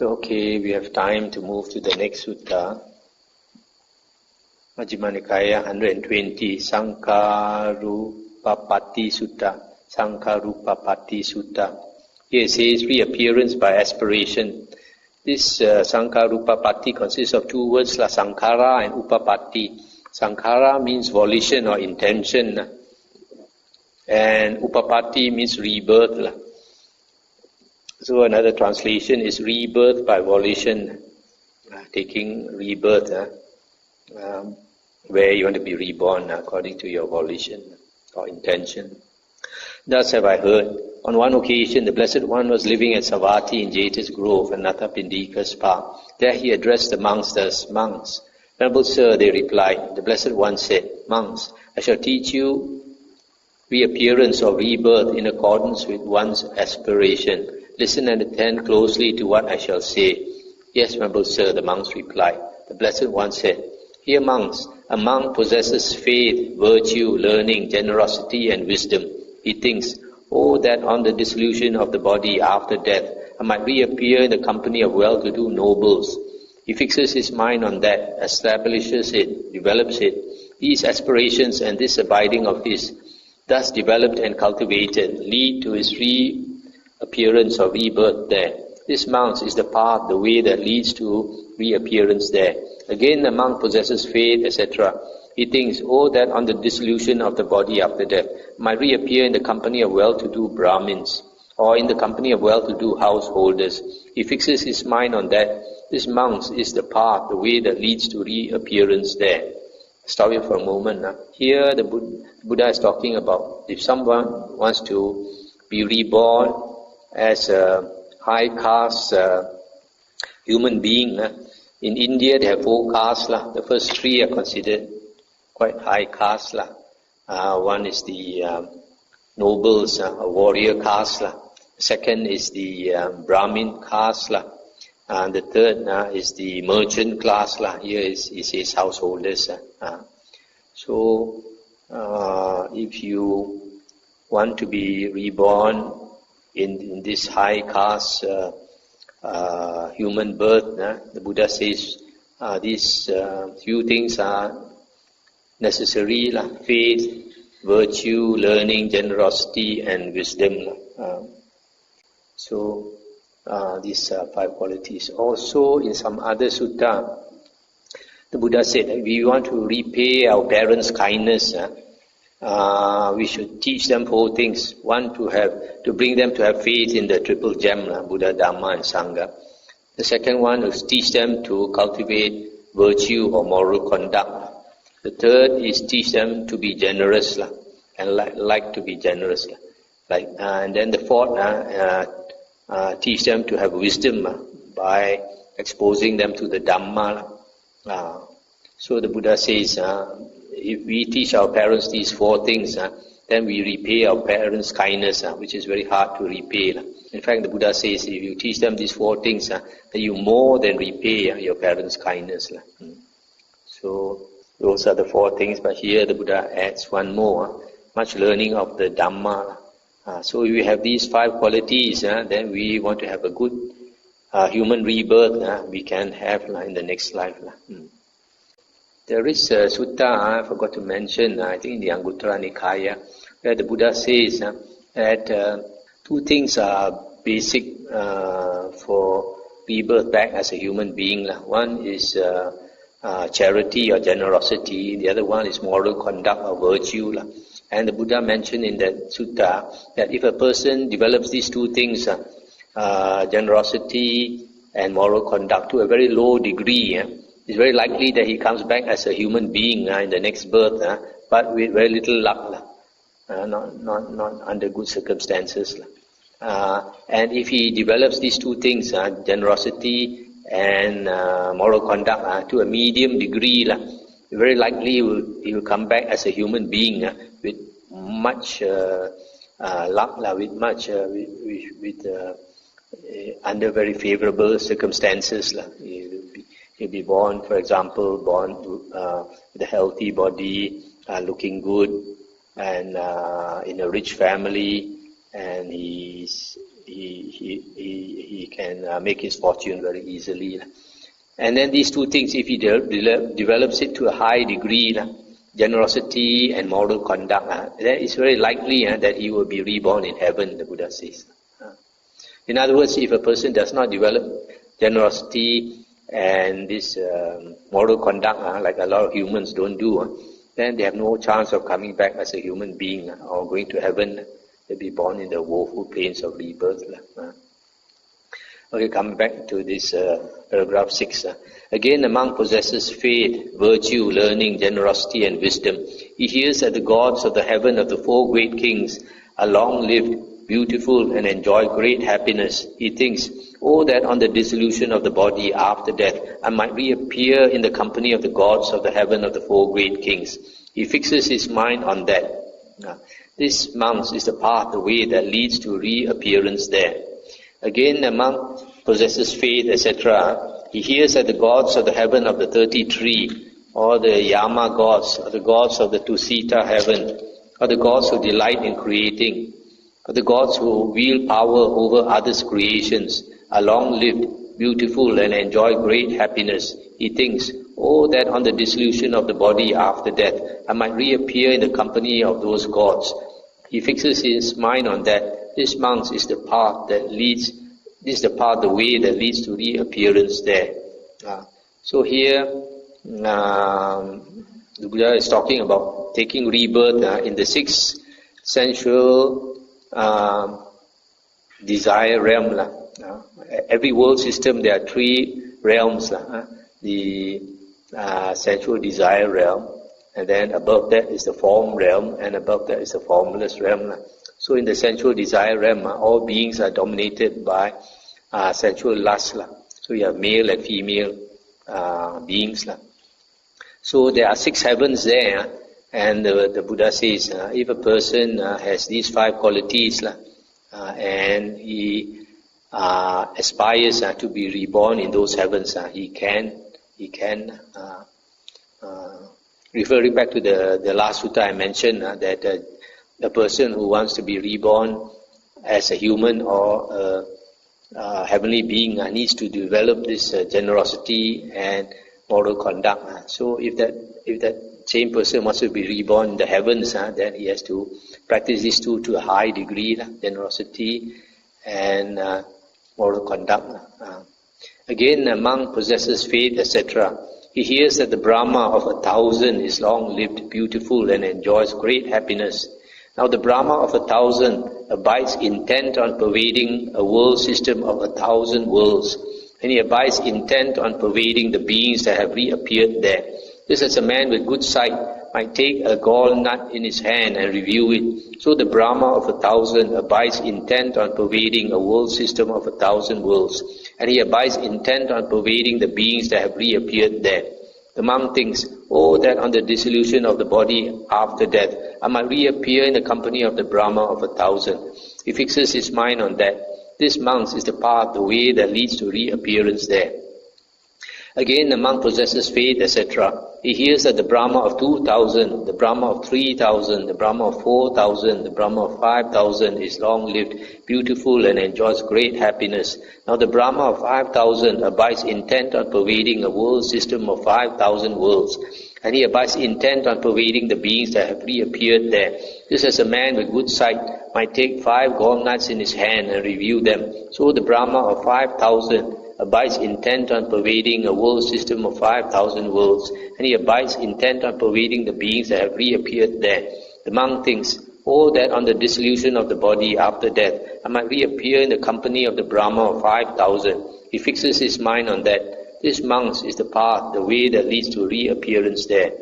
So, okay, we have time to move to the next sutta. Majjhima Nikaya 120, Sankharupapatti Sutta. Sankharupapatti Sutta. Here it says reappearance by aspiration. This Sankharupapatti consists of two words, Sankhara and Upapatti. Sankhara means volition or intention, and Upapatti means rebirth. So another translation is rebirth by volition, taking rebirth, where you want to be reborn according to your volition or intention. Thus have I heard. On one occasion, the Blessed One was living at Savatthi in Jeta's Grove, Anatha Pindika's park. There he addressed the monks thus, "Monks, Venerable Sir," they replied. The Blessed One said, "Monks, I shall teach you reappearance or rebirth in accordance with one's aspiration. Listen and attend closely to what I shall say." "Yes, Venerable Sir," the monks replied. The Blessed One said, "Hear, monks, a monk possesses faith, virtue, learning, generosity and wisdom. He thinks, oh, that on the dissolution of the body after death, I might reappear in the company of well-to-do nobles. He fixes his mind on that, establishes it, develops it. These aspirations and this abiding of his, thus developed and cultivated, lead to his reappearance or rebirth there. This, monks, is the path, the way that leads to reappearance there. Again, the monk possesses faith, etc. He thinks, oh, that on the dissolution of the body after death, might reappear in the company of well-to-do Brahmins, or in the company of well-to-do householders. He fixes his mind on that. This, monks, is the path, the way that leads to reappearance there." Stop here for a moment. Here the Buddha is talking about if someone wants to be reborn as a high caste human being. In India they have 4 castes. The first 3 are considered quite high caste. One is the nobles, a warrior caste. Second is the Brahmin caste. And the third is the merchant class. Here is his householders. So if you want to be reborn in this high caste human birth, the Buddha says these few things are necessary: faith, virtue, learning, generosity and wisdom. So these 5 qualities. Also in some other sutta, the Buddha said that we want to repay our parents' kindness. We should teach them 4 things. One, to bring them to have faith in the triple gem, Buddha, Dhamma and Sangha. The second one is teach them to cultivate virtue or moral conduct. The third is teach them to be generous and like to be generous. And then the fourth, teach them to have wisdom by exposing them to the Dhamma. So the Buddha says, if we teach our parents these 4 things, then we repay our parents' kindness, which is very hard to repay. In fact, the Buddha says, if you teach them these 4 things, then you more than repay your parents' kindness. So those are the 4 things, but here the Buddha adds one more, much learning of the Dhamma. So if we have these 5 qualities, then we want to have a good human rebirth we can have in the next life. There is a sutta I forgot to mention, I think in the Anguttara Nikaya, where the Buddha says that 2 things are basic for rebirth back as a human being. One is charity or generosity, the other one is moral conduct or virtue. And the Buddha mentioned in that sutta that if a person develops these 2 things, generosity and moral conduct, to a very low degree, it's very likely that he comes back as a human being in the next birth, but with very little luck, not under good circumstances. And if he develops these 2 things, generosity and moral conduct, to a medium degree, very likely he will come back as a human being with much luck, with under very favorable circumstances. He'll be born, for example, with a healthy body, looking good, and in a rich family, and he he can make his fortune very easily. And then these two things, if he develops it to a high degree, generosity and moral conduct, then it's very likely that he will be reborn in heaven, the Buddha says. In other words, if a person does not develop generosity and this moral conduct, like a lot of humans don't do, then they have no chance of coming back as a human being or going to heaven. They'll be born in the woeful pains of rebirth. Okay, coming back to this paragraph 6. Again, the monk possesses faith, virtue, learning, generosity and wisdom. He hears that the gods of the heaven of the four great kings are long-lived, beautiful and enjoy great happiness. He thinks, oh, that on the dissolution of the body after death, I might reappear in the company of the gods of the heaven of the four great kings. He fixes his mind on that. This, monks, is the path, the way that leads to reappearance there. Again, the monk possesses faith, etc. He hears that the gods of the heaven of the 33, or the Yama gods, or the gods of the Tusita heaven, or the gods who delight in creating, or the gods who wield power over others' creations, are long-lived, beautiful, and enjoy great happiness. He thinks, oh, that on the dissolution of the body after death, I might reappear in the company of those gods. He fixes his mind on that. This, monks, is the path that leads. This is the path, the way that leads to reappearance there. So here, the Buddha is talking about taking rebirth in the sixth sensual desire realm. Every world system, there are three realms. The sensual desire realm, and then above that is the form realm, and above that is the formless realm. So in the sensual desire realm, all beings are dominated by sensual lust. So you have male and female beings. So there are 6 heavens there, and the Buddha says, if a person has these 5 qualities, and he aspires to be reborn in those heavens, he can, referring back to the last sutta I mentioned, that a person who wants to be reborn as a human or a heavenly being needs to develop this generosity and moral conduct. So if that same person wants to be reborn in the heavens, then he has to practice these two to a high degree, generosity and moral conduct. Again, a monk possesses faith, etc. He hears that the Brahma of 1,000 is long-lived, beautiful and enjoys great happiness. Now the Brahma of 1,000 abides intent on pervading a world system of 1,000 worlds, and he abides intent on pervading the beings that have reappeared there. Just as a man with good sight might take a gall nut in his hand and review it, so the Brahma of 1,000 abides intent on pervading a world system of 1,000 worlds, and he abides intent on pervading the beings that have reappeared there. The monk thinks, oh, that on the dissolution of the body after death, I might reappear in the company of the Brahma of 1,000. He fixes his mind on that. This, monks, is the path, the way that leads to reappearance there. Again, the monk possesses faith, etc. He hears that the Brahma of 2,000, the Brahma of 3,000, the Brahma of 4,000, the Brahma of 5,000 is long-lived, beautiful and enjoys great happiness. Now the Brahma of 5,000 abides intent on pervading a world system of 5,000 worlds, and he abides intent on pervading the beings that have reappeared there. Just as a man with good sight might take 5 gall nuts in his hand and review them, so the Brahma of 5,000 abides intent on pervading a world system of 5,000 worlds, and he abides intent on pervading the beings that have reappeared there. The monk thinks, oh, that on the dissolution of the body after death, I might reappear in the company of the Brahma of 5,000. He fixes his mind on that. This, monks, is the path, the way that leads to reappearance there.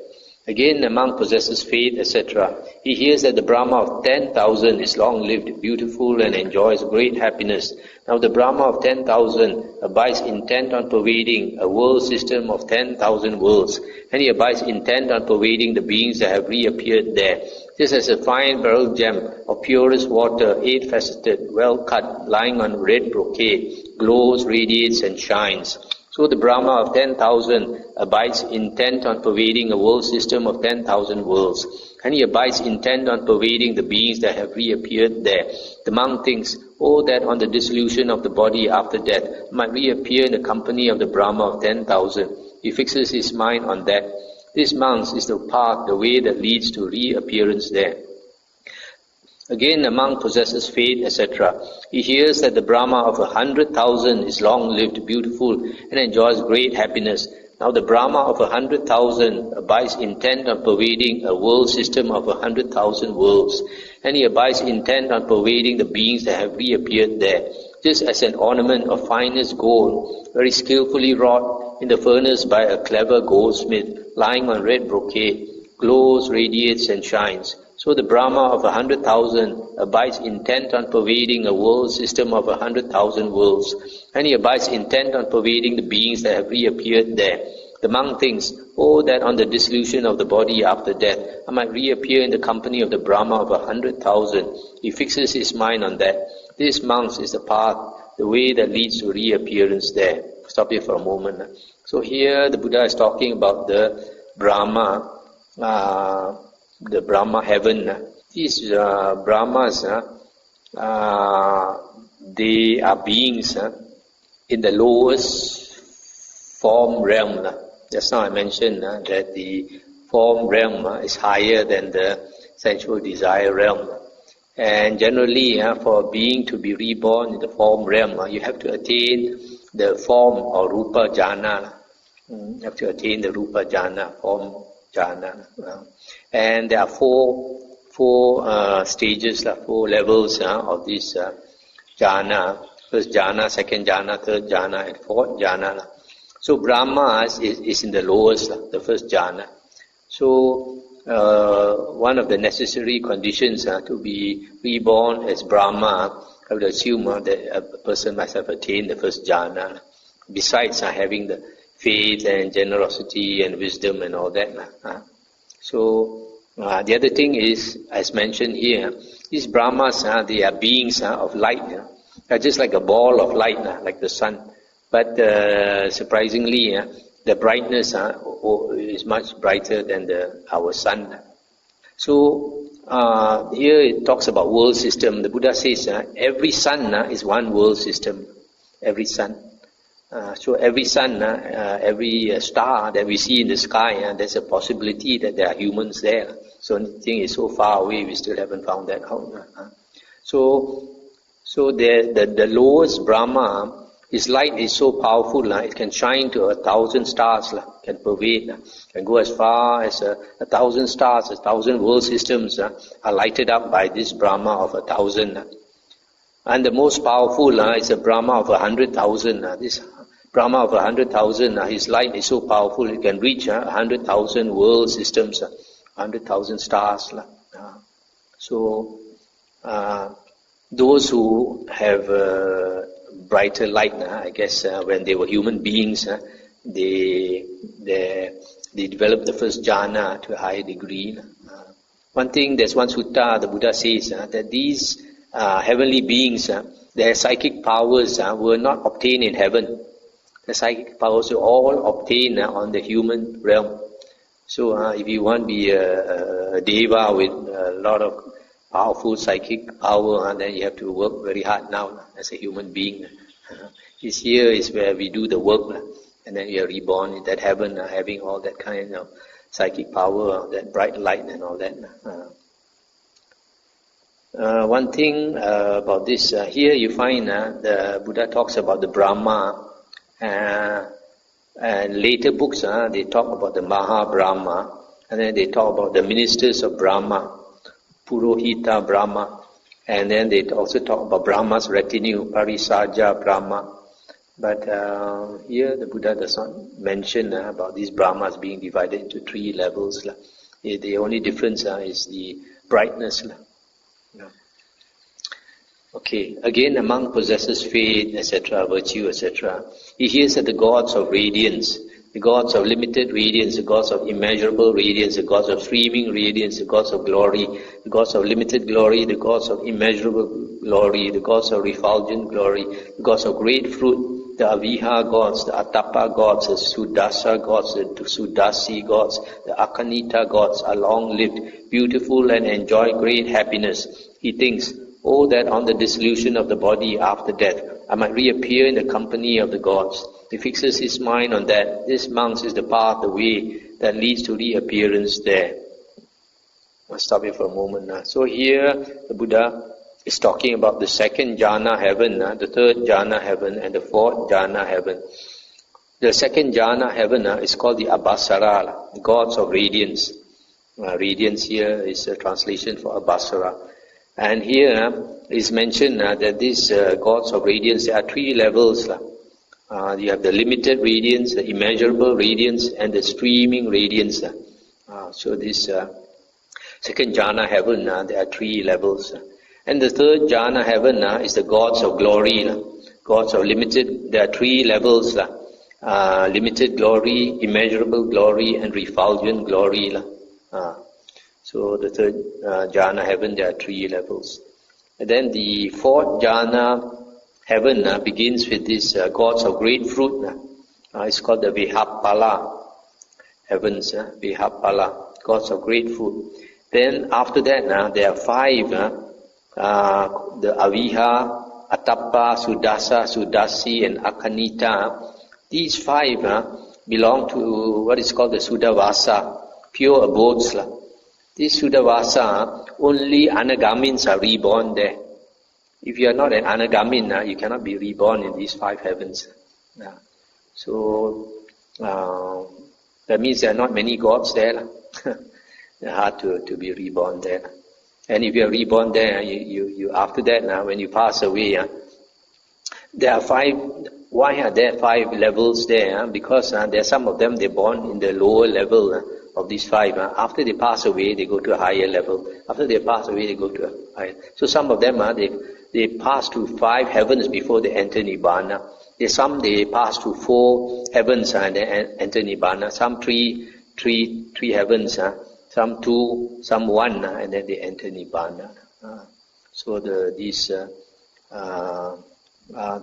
Again, the monk possesses faith, etc. He hears that the Brahma of 10,000 is long-lived, beautiful and enjoys great happiness. Now the Brahma of 10,000 abides intent on pervading a world system of 10,000 worlds, and he abides intent on pervading the beings that have reappeared there. Just as a fine beryl gem of purest water, 8-faceted, well-cut, lying on red brocade, glows, radiates and shines. So the Brahma of 10,000 abides intent on pervading a world system of 10,000 worlds, and he abides intent on pervading the beings that have reappeared there. The monk thinks, Oh, that on the dissolution of the body after death might reappear in the company of the Brahma of 10,000. He fixes his mind on that. This, monks, is the path, the way that leads to reappearance there. Again, the monk possesses faith, etc. He hears that the Brahma of 100,000 is long-lived, beautiful, and enjoys great happiness. Now the Brahma of 100,000 abides intent on pervading a world system of 100,000 worlds, and he abides intent on pervading the beings that have reappeared there, just as an ornament of finest gold, very skillfully wrought in the furnace by a clever goldsmith, lying on red brocade, glows, radiates, and shines. So the Brahma of 100,000 abides intent on pervading a world system of 100,000 worlds, and he abides intent on pervading the beings that have reappeared there. The monk thinks, oh, that on the dissolution of the body after death, I might reappear in the company of the Brahma of 100,000. He fixes his mind on that. This, monks, is the path, the way that leads to reappearance there. Stop here for a moment. So here the Buddha is talking about the Brahma, the Brahma heaven. These Brahmas, they are beings in the lowest form realm. Just now I mentioned that the form realm is higher than the sensual desire realm. And generally, for a being to be reborn in the form realm, you have to attain the form or rupa jhana. You have to attain the rupa jhana, form jhana. And there are four stages, 4 levels of this jhana. First jhana, second jhana, third jhana, and fourth jhana. So Brahma is in the lowest, the first jhana. So one of the necessary conditions to be reborn as Brahma, I would assume that a person must have attained the first jhana, besides having the faith and generosity and wisdom and all that. So the other thing is, as mentioned here, these Brahmas, they are beings of light. They're just like a ball of light, like the sun. But surprisingly, the brightness is much brighter than our sun. So here it talks about world system. The Buddha says every sun is one world system. Every sun. So every sun, every star that we see in the sky, there's a possibility that there are humans there. So the thing is so far away, we still haven't found that out. So the lowest Brahma, his light is so powerful, it can shine to 1,000 stars, can pervade, can go as far as 1,000 stars, 1,000 world systems are lighted up by this Brahma of 1,000. And the most powerful is a Brahma of 100,000. This Brahma of 100,000, his light is so powerful, it can reach 100,000 world systems, 100,000 stars. So those who have brighter light, I guess when they were human beings, they developed the first jhana to a higher degree. One thing, there's one sutta, the Buddha says that these heavenly beings, their psychic powers were not obtained in heaven. The psychic powers were all obtained on the human realm. So if you want to be a deva with a lot of powerful psychic power, then you have to work very hard now as a human being. This here is where we do the work, and then we are reborn in that heaven, having all that kind of psychic power, that bright light and all that. One thing about this, here you find the Buddha talks about the Brahma, and later books they talk about the Maha Brahma, and then they talk about the ministers of Brahma, Purohita Brahma, and then they also talk about Brahma's retinue, Parisaja Brahma. But here the Buddha does not mention about these Brahmas being divided into 3 levels. The only difference is the brightness. Okay, again a monk possesses faith, etc., virtue, etc. He hears that the gods of radiance, the gods of limited radiance, the gods of immeasurable radiance, the gods of streaming radiance, the gods of glory, the gods of limited glory, the gods of immeasurable glory, the gods of refulgent glory, the gods of great fruit, the Aviha gods, the Atapa gods, the Sudasa gods, the Sudasi gods, the Akanita gods are long-lived, beautiful, and enjoy great happiness. He thinks, Oh, that on the dissolution of the body after death, I might reappear in the company of the gods. He fixes his mind on that. This, monks, is the path, the way that leads to reappearance there. I'll stop here for a moment now. So here, the Buddha is talking about the second jhana heaven, the third jhana heaven, and the fourth jhana heaven. The second jhana heaven is called the Abhasara, the gods of radiance. Radiance here is a translation for Abhasara. And here is mentioned that these gods of radiance, there are three levels. You have the limited radiance, the immeasurable radiance, and the streaming radiance. So this second jhana heaven, there are three levels. And the third jhana heaven is the gods of glory. Gods of limited, there are three levels. Limited glory, immeasurable glory, and refulgent glory. So the third jhana heaven, there are three levels. And then the fourth jhana heaven begins with these gods of great fruit. It's called the Vihappala heavens, Vihappala, gods of great fruit. Then after that, there are five, the Aviha, Atappa, Sudasa, Sudasi, and Akanita. These five belong to what is called the Sudavasa, pure abodes. This Sudavasa, only Anagamins are reborn there. If you are not an Anagamin, you cannot be reborn in these five heavens. So that means there are not many gods there. It's hard to be reborn there. And if you are reborn there, you after that, when you pass away, there are five. Why are there five levels there? Because there are some of them, they're born in the lower level of these five. After they pass away, they go to a higher level. After they pass away, they go to a higher. So some of them, they pass to five heavens before they enter Nibbana. There's some, they pass to four heavens and they enter Nibbana. Some three heavens, some two, some one, and then they enter Nibbana. So these are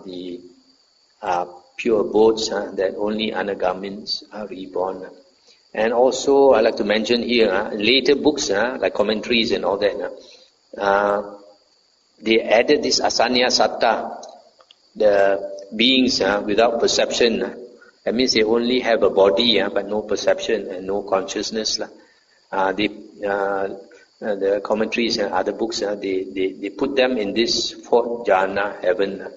the pure abodes that only Anagamins are reborn. And also, I like to mention here, later books, like commentaries and all that, they added this asanya satta, the beings without perception. That means they only have a body, but no perception and no consciousness. The commentaries and other books, they put them in this fourth jhana heaven.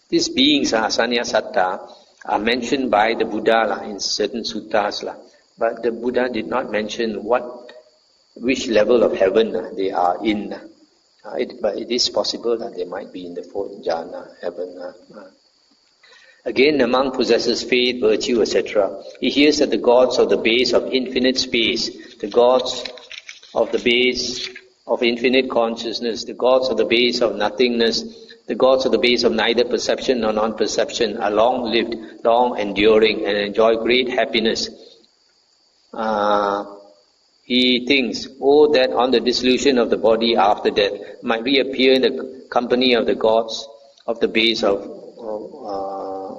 These beings, asanya satta, are mentioned by the Buddha in certain suttas. But the Buddha did not mention which level of heaven they are in. But it is possible that they might be in the fourth jhana heaven. Again, the monk possesses faith, virtue, etc. He hears that the gods of the base of infinite space, the gods of the base of infinite consciousness, the gods of the base of nothingness, the gods of the base of neither perception nor non-perception are long-lived, long-enduring, and enjoy great happiness. He thinks, oh, that on the dissolution of the body after death might reappear in the company of the gods of the base of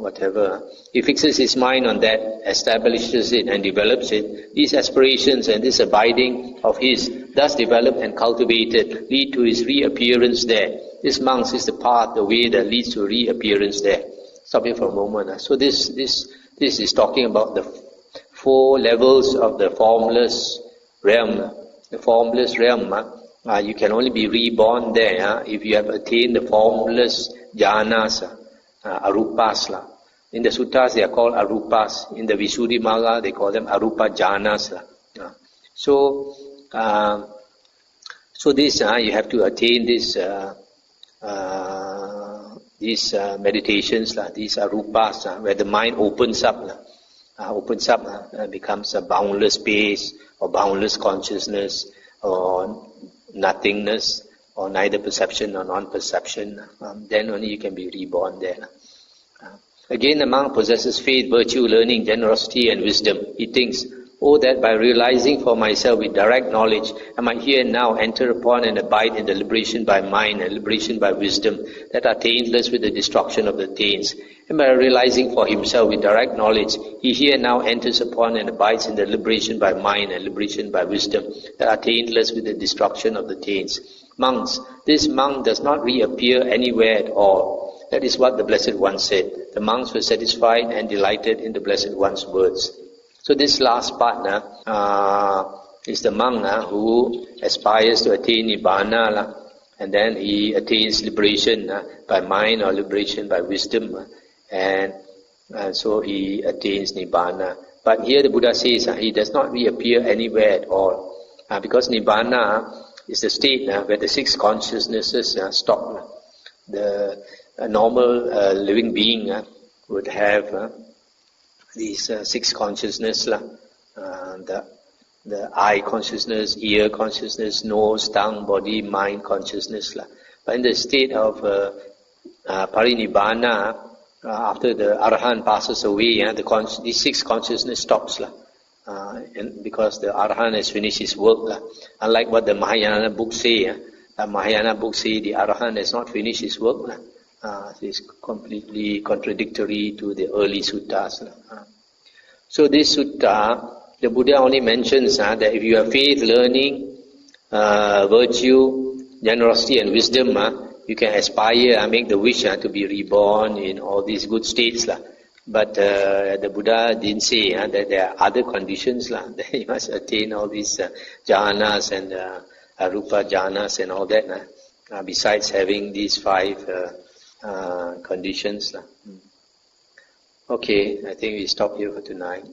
whatever. He fixes his mind on that, establishes it and develops it. These aspirations and this abiding of his, thus developed and cultivated, lead to his reappearance there. This, monks, is the path, the way that leads to reappearance there. Stop here for a moment. So this is talking about the four levels of the formless realm. The formless realm, you can only be reborn there if you have attained the formless jhanas, arupas. In the suttas they are called arupas. In the Visuddhimagga they call them arupa jhanas. So this you have to attain this. These meditations, these arupas, where the mind opens up, becomes a boundless space or boundless consciousness or nothingness or neither perception or non-perception. Then only you can be reborn there. Again, the monk possesses faith, virtue, learning, generosity, and wisdom. He thinks, oh, that by realizing for myself with direct knowledge, I might here and now enter upon and abide in the liberation by mind and liberation by wisdom that are taintless with the destruction of the taints, And by realizing for himself with direct knowledge, he here now enters upon and abides in the liberation by mind and liberation by wisdom that are taintless with the destruction of the taints. Monks, this monk does not reappear anywhere at all. That is what the Blessed One said. The monks were satisfied and delighted in the Blessed One's words. So this last part is the monk who aspires to attain Nibbana, and then he attains liberation by mind or liberation by wisdom, and so he attains Nibbana. But here the Buddha says he does not reappear anywhere at all, because Nibbana is the state where the six consciousnesses stop. A normal living being would have these six consciousness, the eye consciousness, ear consciousness, nose, tongue, body, mind consciousness. But in the state of parinibbana, after the Arahant passes away, these six consciousness stops. And because the Arahant has finished his work. Unlike what the Mahayana books say, the Arahant has not finished his work. It's completely contradictory to the early suttas. So this sutta, the Buddha only mentions that if you have faith, learning, virtue, generosity and wisdom, you can aspire, make the wish to be reborn in all these good states. But the Buddha didn't say that there are other conditions, that you must attain all these jhanas and arupa jhanas and all that, besides having these five conditions. Okay, I think we stop here for tonight.